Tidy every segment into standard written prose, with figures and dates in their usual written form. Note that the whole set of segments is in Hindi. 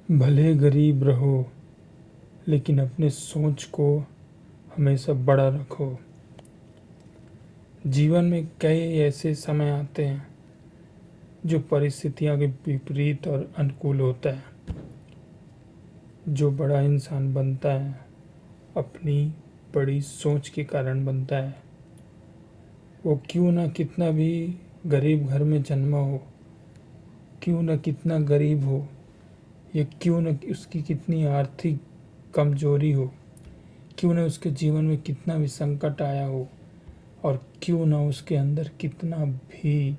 भले गरीब रहो लेकिन अपने सोच को हमेशा बड़ा रखो। जीवन में कई ऐसे समय आते हैं जो परिस्थितियों के विपरीत और अनुकूल होता है। जो बड़ा इंसान बनता है अपनी बड़ी सोच के कारण बनता है। वो क्यों ना कितना भी गरीब घर में जन्मा हो, क्यों ना कितना गरीब हो, या क्यों न उसकी कितनी आर्थिक कमजोरी हो, क्यों न उसके जीवन में कितना भी संकट आया हो, और क्यों न उसके अंदर कितना भी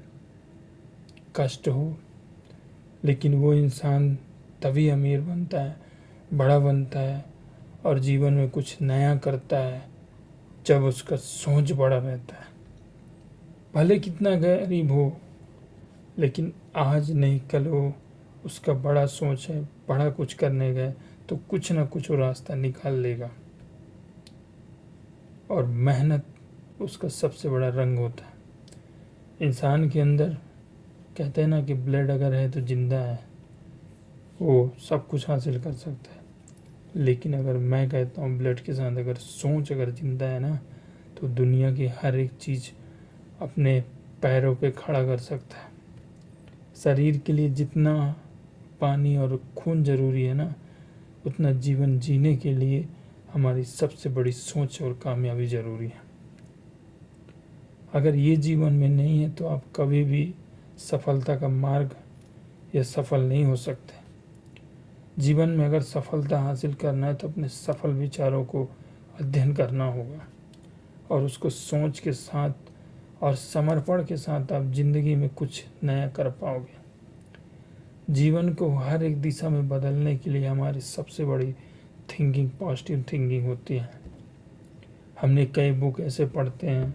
कष्ट हो, लेकिन वो इंसान तभी अमीर बनता है, बड़ा बनता है और जीवन में कुछ नया करता है जब उसका सोच बड़ा रहता है। भले कितना गरीब हो, लेकिन आज नहीं कल हो उसका बड़ा सोच है, बड़ा कुछ करने गए तो कुछ ना कुछ वो रास्ता निकाल लेगा। और मेहनत उसका सबसे बड़ा रंग होता है। इंसान के अंदर कहते हैं ना कि ब्लड अगर है तो जिंदा है, वो सब कुछ हासिल कर सकता है। लेकिन अगर मैं कहता हूँ ब्लड के साथ अगर सोच अगर जिंदा है ना, तो दुनिया की हर एक चीज़ अपने पैरों पे खड़ा कर सकता है। शरीर के लिए जितना पानी और खून ज़रूरी है ना, उतना जीवन जीने के लिए हमारी सबसे बड़ी सोच और कामयाबी ज़रूरी है। अगर ये जीवन में नहीं है तो आप कभी भी सफलता का मार्ग या सफल नहीं हो सकते। जीवन में अगर सफलता हासिल करना है तो अपने सफल विचारों को अध्ययन करना होगा और उसको सोच के साथ और समर्पण के साथ आप जिंदगी में कुछ नया कर पाओगे। जीवन को हर एक दिशा में बदलने के लिए हमारी सबसे बड़ी थिंकिंग पॉजिटिव थिंकिंग होती है। हमने कई बुक ऐसे पढ़ते हैं,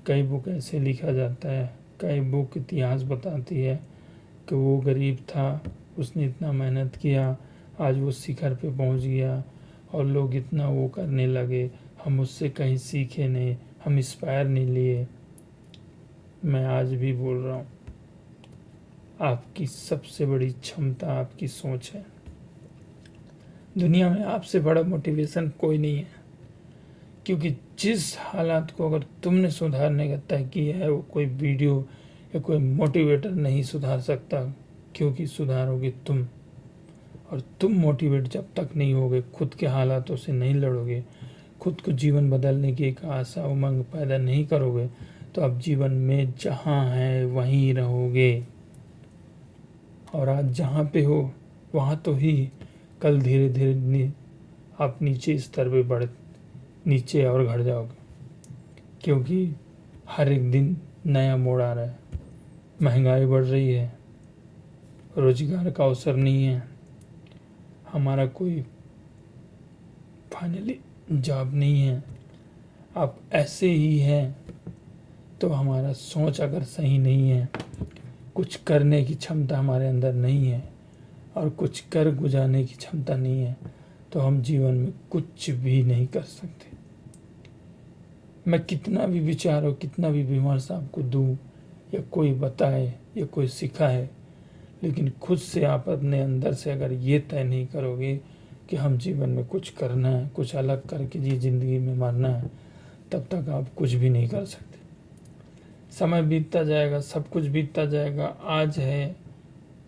कई बुक ऐसे लिखा जाता है, कई बुक इतिहास बताती है कि वो गरीब था, उसने इतना मेहनत किया, आज वो शिखर पे पहुंच गया और लोग इतना वो करने लगे, हम उससे कहीं सीखे नहीं, हम इंस्पायर नहीं लिए। मैं आज भी बोल रहा हूँ, आपकी सबसे बड़ी क्षमता आपकी सोच है। दुनिया में आपसे बड़ा मोटिवेशन कोई नहीं है, क्योंकि जिस हालात को अगर तुमने सुधारने का तय किया है वो कोई वीडियो या कोई मोटिवेटर नहीं सुधार सकता, क्योंकि सुधारोगे तुम। और तुम मोटिवेट जब तक नहीं होगे, खुद के हालातों से नहीं लड़ोगे, खुद को जीवन बदलने की एक आशा उमंग पैदा नहीं करोगे, तो आप जीवन में जहाँ हैं वहीं रहोगे। और आज जहाँ पे हो वहाँ तो ही कल धीरे धीरे आप नीचे स्तर पे बढ़ नीचे और घट जाओगे, क्योंकि हर एक दिन नया मोड़ आ रहा है। महंगाई बढ़ रही है, रोजगार का अवसर नहीं है, हमारा कोई फाइनली जॉब नहीं है। आप ऐसे ही हैं तो हमारा सोच अगर सही नहीं है, कुछ करने की क्षमता हमारे अंदर नहीं है और कुछ कर गुजारने की क्षमता नहीं है, तो हम जीवन में कुछ भी नहीं कर सकते। मैं कितना भी विचार और कितना भी विमर्श आपको दूं या कोई बताए या कोई सिखाए, लेकिन खुद से आप अपने अंदर से अगर ये तय नहीं करोगे कि हम जीवन में कुछ करना है, कुछ अलग करके ये ज़िंदगी में मरना है, तब तक आप कुछ भी नहीं कर सकते। समय बीतता जाएगा, सब कुछ बीतता जाएगा। आज है,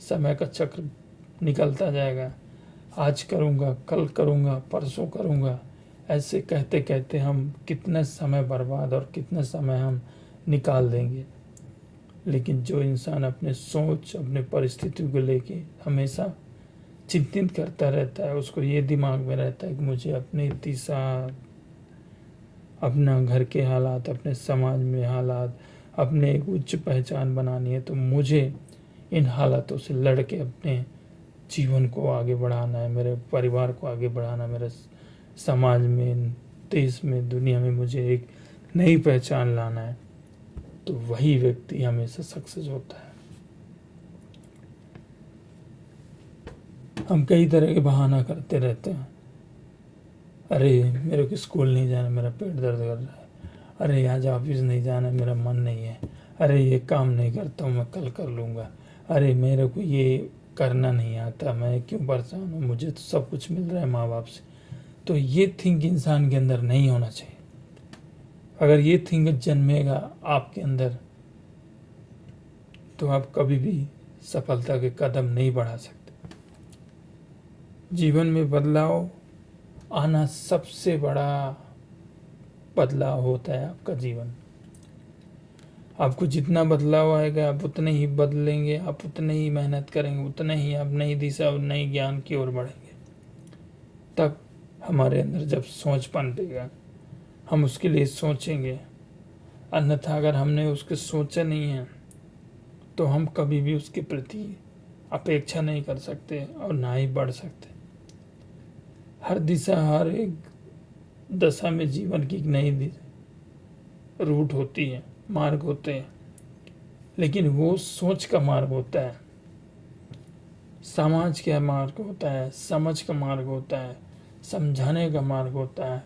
समय का चक्र निकलता जाएगा। आज करूँगा, कल करूँगा, परसों करूँगा, ऐसे कहते कहते हम कितना समय बर्बाद और कितना समय हम निकाल देंगे। लेकिन जो इंसान अपने सोच, अपने परिस्थितियों को लेके हमेशा चिंतित करता रहता है, उसको ये दिमाग में रहता है कि मुझे अपनी दिशा, अपना घर के हालात, अपने समाज में हालात, अपने एक उच्च पहचान बनानी है, तो मुझे इन हालातों से लड़ के अपने जीवन को आगे बढ़ाना है, मेरे परिवार को आगे बढ़ाना, मेरे समाज में, देश में, दुनिया में मुझे एक नई पहचान लाना है, तो वही व्यक्ति हमेशा सक्सेस होता है। हम कई तरह के बहाना करते रहते हैं। अरे मेरे को स्कूल नहीं जाना, मेरा पेट दर्द कर रहा है। अरे आज ऑफिस नहीं जाना, मेरा मन नहीं है। अरे ये काम नहीं करता हूँ, मैं कल कर लूँगा। अरे मेरे को ये करना नहीं आता, मैं क्यों परेशान हूँ, मुझे तो सब कुछ मिल रहा है माँ बाप से। तो ये थिंक इंसान के अंदर नहीं होना चाहिए। अगर ये थिंक जन्मेगा आपके अंदर तो आप कभी भी सफलता के कदम नहीं बढ़ा सकते। जीवन में बदलाव आना सबसे बड़ा बदलाव होता है आपका जीवन। आपको जितना बदलाव आएगा आप उतने ही बदलेंगे, आप उतने ही मेहनत करेंगे, उतने ही आप नई दिशा और नई ज्ञान की ओर बढ़ेंगे। तब हमारे अंदर जब सोच पनपेगा हम उसके लिए सोचेंगे, अन्यथा अगर हमने उसके सोचा नहीं है तो हम कभी भी उसके प्रति अपेक्षा नहीं कर सकते और ना ही बढ़ सकते। हर दिशा, हर एक दशा में जीवन की एक नई रूट होती है, मार्ग होते हैं, लेकिन वो सोच का मार्ग होता है, समाज का मार्ग होता है, समझ का मार्ग होता है, समझाने का मार्ग होता है,